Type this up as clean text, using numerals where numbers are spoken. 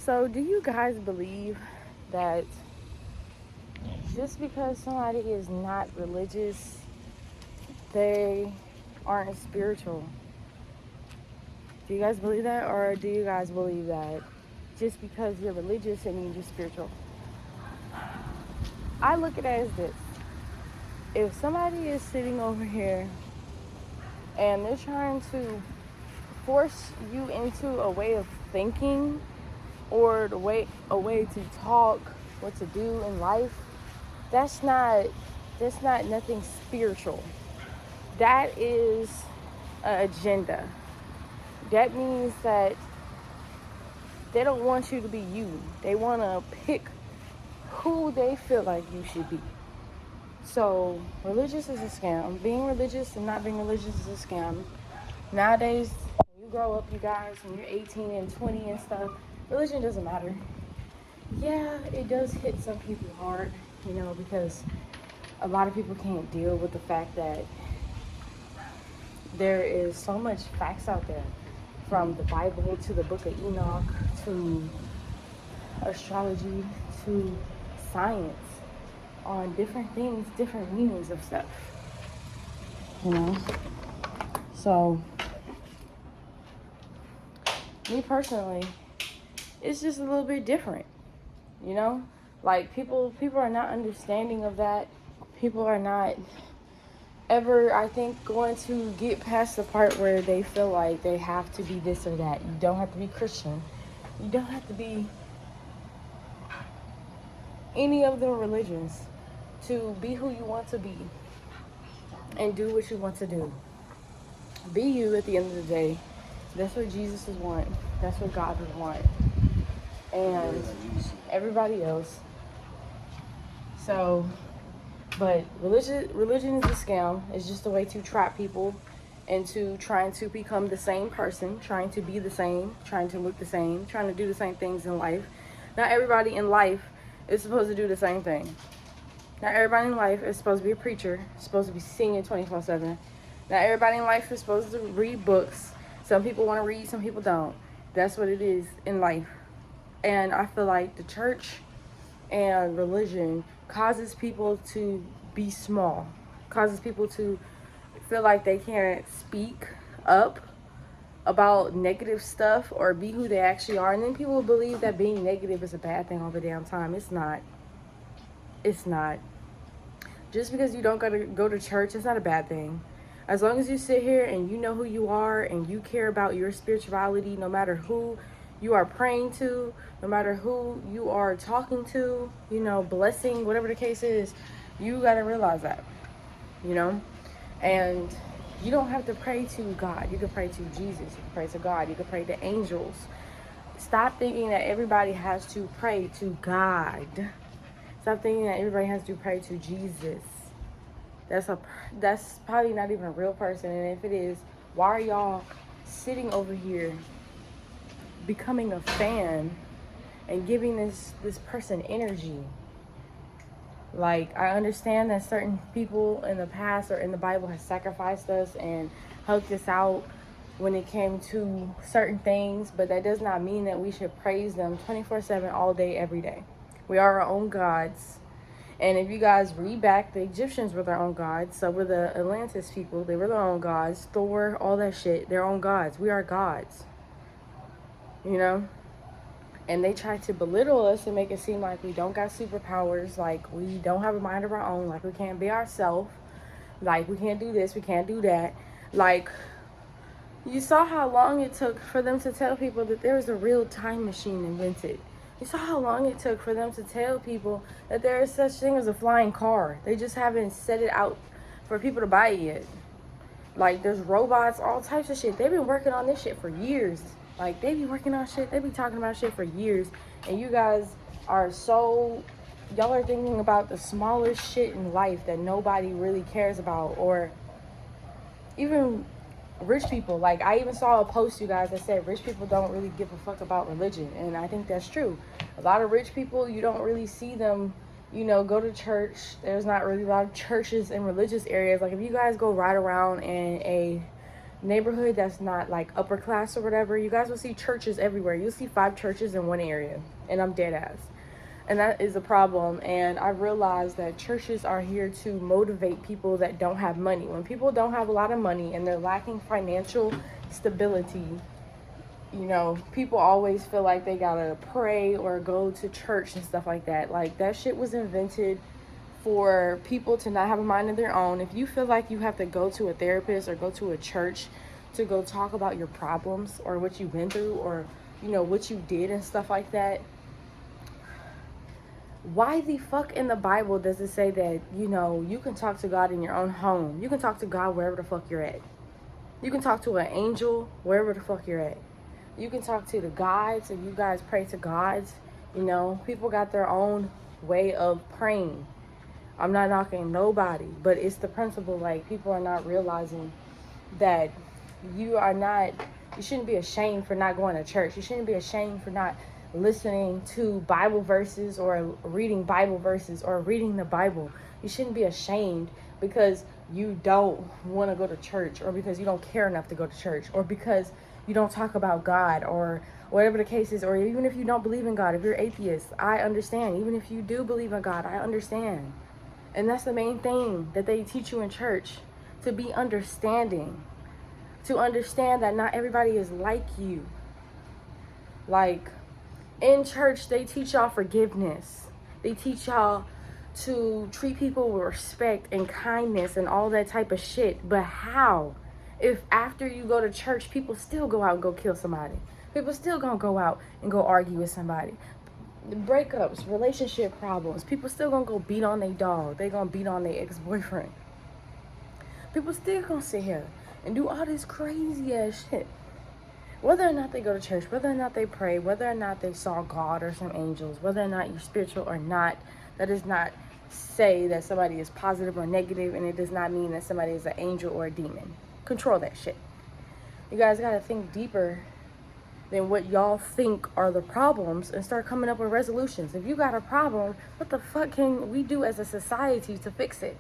So, do you guys believe that just because somebody is not religious, they aren't spiritual? Do you guys believe that? Or do you guys believe that just because you're religious, it means you're spiritual? I look at it as this. If somebody is sitting over here and they're trying to force you into a way of thinking or a way to talk, what to do in life, that's not nothing spiritual. That is an agenda. That means that they don't want you to be you. They want to pick who they feel like you should be. So religious is a scam. Being religious and not being religious is a scam. Nowadays, when you grow up, you guys, when you're 18 and 20 and stuff, religion doesn't matter. Yeah, it does hit some people hard, because a lot of people can't deal with the fact that there is so much facts out there, from the Bible to the book of Enoch to astrology to science, on different things, different meanings of stuff. So me personally, it's just a little bit different. Like people are not understanding of that. People are not ever, I think, going to get past the part where they feel like they have to be this or that. You don't have to be Christian. You don't have to be any of the religions to be who you want to be and do what you want to do. Be you at the end of the day. That's what Jesus would want. That's what God would want. And everybody else. So, but religion is a scam. It's just a way to trap people into trying to become the same person, trying to be the same, trying to look the same, trying to do the same things in life. Not everybody in life is supposed to do the same thing. Not everybody in life is supposed to be a preacher, supposed to be singing 24/7. Not everybody in life is supposed to read books. Some people want to read, some people don't. That's what it is in life. And I feel like the church and religion causes people to be small, causes people to feel like they can't speak up about negative stuff or be who they actually are. And then people believe that being negative is a bad thing all the damn time. It's not. It's not. Just because you don't go to church, it's not a bad thing. As long as you sit here and you know who you are and you care about your spirituality, no matter who you are praying to, no matter who you are talking to, blessing, whatever the case is, you got to realize that, and you don't have to pray to God. You can pray to Jesus. You can pray to God. You can pray to angels. Stop thinking that everybody has to pray to God. Stop thinking that everybody has to pray to Jesus. That's probably not even a real person. And if it is, why are y'all sitting over here becoming a fan and giving this person energy? Like, I understand that certain people in the past or in the Bible have sacrificed us and helped us out when it came to certain things, but that does not mean that we should praise them 24/7 all day, every day. We are our own gods. And if you guys read back, the Egyptians were their own gods. So were the Atlantis people. They were their own gods. Thor, all that shit, their own gods. We are gods. And they try to belittle us and make it seem like we don't got superpowers, like we don't have a mind of our own, like we can't be ourselves, like we can't do this, we can't do that. Like, you saw how long it took for them to tell people that there was a real time machine invented. You saw how long it took for them to tell people that there is such thing as a flying car. They just haven't set it out for people to buy it yet. Like, there's robots, all types of shit. They've been working on this shit for years. Like, they be working on shit. They be talking about shit for years. And you guys are y'all are thinking about the smallest shit in life that nobody really cares about. Or even rich people. Like, I even saw a post, you guys, that said rich people don't really give a fuck about religion. And I think that's true. A lot of rich people, you don't really see them, go to church. There's not really a lot of churches in religious areas. Like, if you guys go ride around in a neighborhood that's not like upper class or whatever, you guys will see churches everywhere. You'll see 5 churches in one area, and I'm dead ass. And that is a problem. And I realized that churches are here to motivate people that don't have money. When people don't have a lot of money and they're lacking financial stability, you know, people always feel like they gotta pray or go to church and stuff like that. Like, that shit was invented for people to not have a mind of their own. If you feel like you have to go to a therapist or go to a church to go talk about your problems or what you've been through or, you know, what you did and stuff like that, why the fuck in the Bible does it say that, you know, you can talk to God in your own home? You can talk to God wherever the fuck you're at. You can talk to an angel wherever the fuck you're at. You can talk to the gods, and you guys pray to gods. You know, people got their own way of praying. I'm not knocking nobody, but it's the principle. Like, people are not realizing that you shouldn't be ashamed for not going to church. You shouldn't be ashamed for not listening to Bible verses or reading Bible verses or reading the Bible. You shouldn't be ashamed because you don't want to go to church, or because you don't care enough to go to church, or because you don't talk about God, or whatever the case is. Or even if you don't believe in God, if you're atheist, I understand. Even if you do believe in God, I understand. And that's the main thing that they teach you in church, to be understanding, to understand that not everybody is like you. Like, in church, they teach y'all forgiveness. They teach y'all to treat people with respect and kindness and all that type of shit. But how? If after you go to church, people still go out and go kill somebody. People still gonna go out and go argue with somebody. Breakups, relationship problems. People still gonna go beat on their dog. They gonna beat on their ex-boyfriend. People still gonna sit here and do all this crazy ass shit. Whether or not they go to church, whether or not they pray, whether or not they saw God or some angels, whether or not you're spiritual or not, that does not say that somebody is positive or negative, and it does not mean that somebody is an angel or a demon. Control that shit. You guys gotta think deeper than what y'all think are the problems and start coming up with resolutions. If you got a problem, what the fuck can we do as a society to fix it?